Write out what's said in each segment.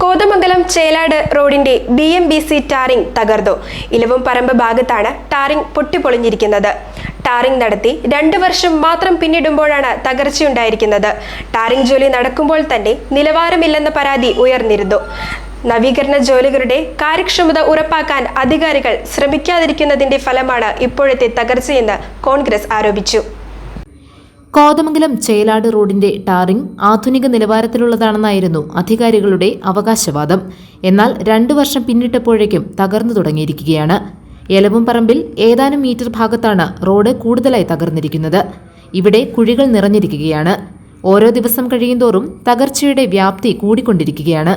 കോതമംഗലം ചേലാട് റോഡിന്റെ BMBC tarring തകർന്നു. ഇലവുംപറമ്പ് ഭാഗത്താണ് ടാറിംഗ് പൊട്ടിപ്പൊളിഞ്ഞിരിക്കുന്നത്. ടാറിംഗ് നടത്തി 2 വർഷം മാത്രം പിന്നിടുമ്പോഴാണ് തകർച്ചയുണ്ടായിരിക്കുന്നത്. ടാറിംഗ് ജോലി നടക്കുമ്പോൾ തന്നെ നിലവാരമില്ലെന്ന പരാതി ഉയർന്നിരുന്നു. നവീകരണ ജോലികളുടെ കാര്യക്ഷമത ഉറപ്പാക്കാൻ അധികാരികൾ ശ്രമിക്കാതിരിക്കുന്നതിന്റെ ഫലമാണ് ഇപ്പോഴത്തെ തകർച്ചയെന്ന് കോൺഗ്രസ് ആരോപിച്ചു. കോതമംഗലം ചേലാട് റോഡിന്റെ ടാറിംഗ് ആധുനിക നിലവാരത്തിലുള്ളതാണെന്നായിരുന്നു അധികാരികളുടെ അവകാശവാദം. എന്നാൽ 2 വർഷം പിന്നിട്ടപ്പോഴേക്കും തകർന്നു തുടങ്ങിയിരിക്കുകയാണ്. എലവുംപറമ്പിൽ ഏതാനും മീറ്റർ ഭാഗത്താണ് റോഡ് കൂടുതലായി തകർന്നിരിക്കുന്നത്. ഇവിടെ കുഴികൾ നിറഞ്ഞിരിക്കുകയാണ്. ഓരോ ദിവസം കഴിയുന്തോറും തകർച്ചയുടെ വ്യാപ്തി കൂടിക്കൊണ്ടിരിക്കുകയാണ്.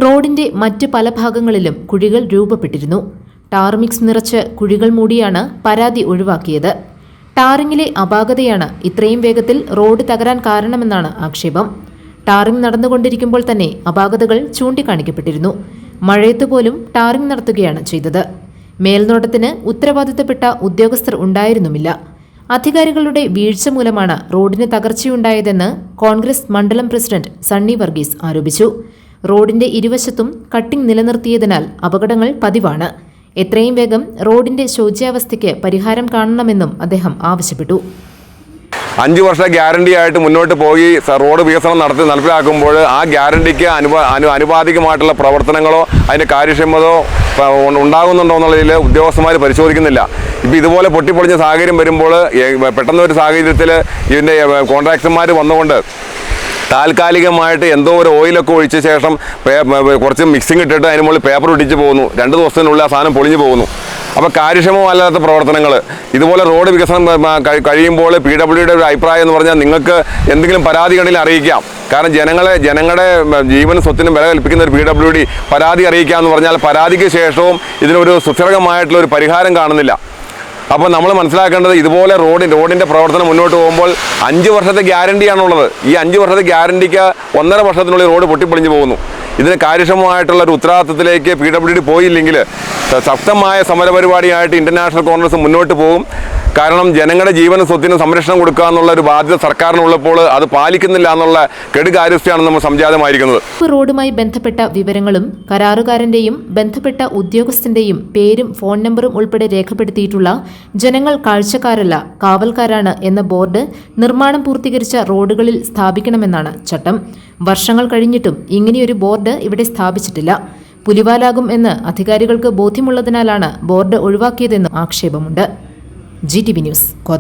റോഡിന്റെ മറ്റ് പല ഭാഗങ്ങളിലും കുഴികൾ രൂപപ്പെട്ടിരുന്നു. ടാർ മിക്സ് നിറച്ച് കുഴികൾ മൂടിയാണ് പരാതി ഒഴിവാക്കിയത്. ടാറിങ്ങിലെ അപാകതയാണ് ഇത്രയും വേഗത്തിൽ റോഡ് തകരാൻ കാരണമെന്നാണ് ആക്ഷേപം. ടാറിംഗ് നടന്നുകൊണ്ടിരിക്കുമ്പോൾ തന്നെ അപാകതകൾ ചൂണ്ടിക്കാണിക്കപ്പെട്ടിരുന്നു. മഴയത്ത് പോലും ടാറിംഗ് നടത്തുകയാണ് ചെയ്തത്. മേൽനോട്ടത്തിന് ഉത്തരവാദിത്തപ്പെട്ട ഉദ്യോഗസ്ഥർ ഉണ്ടായിരുന്നുമില്ല. അധികാരികളുടെ വീഴ്ച മൂലമാണ് റോഡിന് തകർച്ചയുണ്ടായതെന്ന് കോൺഗ്രസ് മണ്ഡലം പ്രസിഡന്റ് സണ്ണി വർഗീസ് ആരോപിച്ചു. റോഡിന്റെ ഇരുവശത്തും കട്ടിംഗ് നിലനിർത്തിയതിനാൽ അപകടങ്ങൾ പതിവാണ്. എത്രയും വേഗം റോഡിന്റെ ശോച്യാവസ്ഥയ്ക്ക് പരിഹാരം കാണണമെന്നും അദ്ദേഹം ആവശ്യപ്പെട്ടു. 5 വർഷ ഗ്യാരണ്ടി ആയിട്ട് മുന്നോട്ട് പോയി റോഡ് വികസനം നടപ്പിലാക്കുമ്പോൾ ആ ഗ്യാരണ്ടിക്ക് അനുപാതികമായിട്ടുള്ള പ്രവർത്തനങ്ങളോ അതിൻ്റെ കാര്യക്ഷമതയോ ഉണ്ടാകുന്നുണ്ടോ എന്നുള്ളതിൽ ഉദ്യോഗസ്ഥന്മാർ പരിശോധിക്കുന്നില്ല. ഇപ്പോൾ ഇതുപോലെ പൊട്ടിപ്പൊളിഞ്ഞ സാഹചര്യം വരുമ്പോൾ പെട്ടെന്നൊരു സാഹചര്യത്തിൽ ഇതിൻ്റെ കോൺട്രാക്ടർമാർ വന്നുകൊണ്ട് താൽക്കാലികമായിട്ട് എന്തോ ഒരു ഓയിലൊക്കെ ഒഴിച്ച ശേഷം കുറച്ച് മിക്സിംഗ് ഇട്ടിട്ട് അതിന് മുകളിൽ പേപ്പർ ഒട്ടിച്ച് പോകുന്നു. 2 ദിവസത്തിനുള്ളിൽ ആ സാധനം പൊളിഞ്ഞു പോകുന്നു. അപ്പോൾ കാര്യക്ഷമമല്ലാത്ത പ്രവർത്തനങ്ങൾ ഇതുപോലെ റോഡ് വികസനം കഴിയുമ്പോൾ PWDയുടെ ഒരു അഭിപ്രായം എന്ന് പറഞ്ഞാൽ നിങ്ങൾക്ക് എന്തെങ്കിലും പരാതി കണ്ടെങ്കിൽ അറിയിക്കാം. കാരണം ജനങ്ങളുടെ ജീവനും സ്വത്തിനും വില കൽപ്പിക്കുന്ന ഒരു PWD പരാതി അറിയിക്കാമെന്ന് പറഞ്ഞാൽ പരാതിക്ക് ശേഷവും ഇതിനൊരു സുസ്ഥിരമായിട്ടുള്ള ഒരു പരിഹാരം കാണുന്നില്ല. അപ്പോൾ നമ്മൾ മനസ്സിലാക്കേണ്ടത് ഇതുപോലെ റോഡിൻ്റെ പ്രവർത്തനം മുന്നോട്ട് പോകുമ്പോൾ 5 വർഷത്തെ ഗ്യാരണ്ടിയാണുള്ളത്. ഈ 5 വർഷത്തെ ഗ്യാരണ്ടിക്ക് 1.5 വർഷത്തിനുള്ളിൽ റോഡ് പൊട്ടിപ്പൊളിഞ്ഞു പോകുന്നു. ഇതിന് കാര്യക്ഷമമായിട്ടുള്ള ഒരു ഉത്തരവാദിത്തത്തിലേക്ക് PWD പോയില്ലെങ്കിൽ ശക്തമായ സമരപരിപാടിയായിട്ട് ഇന്റർനാഷണൽ കോൺഗ്രസ് മുന്നോട്ട് പോകും. കാരണം ജനങ്ങളുടെ ജീവനും സ്വത്തിനും സംരക്ഷണം കൊടുക്കുക എന്നുള്ള ഒരു ബാധ്യത സർക്കാരിനുള്ളപ്പോൾ അത് പാലിക്കുന്നില്ല എന്നുള്ള കെടുകാര്യസ്ഥയാണ് നമ്മൾ സംജാതമായിരിക്കുന്നത്. റോഡുമായി ബന്ധപ്പെട്ട വിവരങ്ങളും കരാറുകാരന്റെയും ബന്ധപ്പെട്ട ഉദ്യോഗസ്ഥന്റെയും പേരും ഫോൺ നമ്പറും ഉൾപ്പെടെ രേഖപ്പെടുത്തിയിട്ടുള്ള ജനങ്ങൾ കാഴ്ചക്കാരല്ല കാവൽക്കാരാണ് എന്ന ബോർഡ് നിർമ്മാണം പൂർത്തീകരിച്ച റോഡുകളിൽ സ്ഥാപിക്കണമെന്നാണ് ചട്ടം. വർഷങ്ങൾ കഴിഞ്ഞിട്ടും ഇങ്ങനെയൊരു ബോർഡ് ഇവിടെ സ്ഥാപിച്ചിട്ടില്ല. പുലിവാലാകും എന്ന് അധികാരികൾക്ക് ബോധ്യമുള്ളതിനാലാണ് ബോർഡ് ഒഴിവാക്കിയതെന്നും ആക്ഷേപമുണ്ട്. GTV news.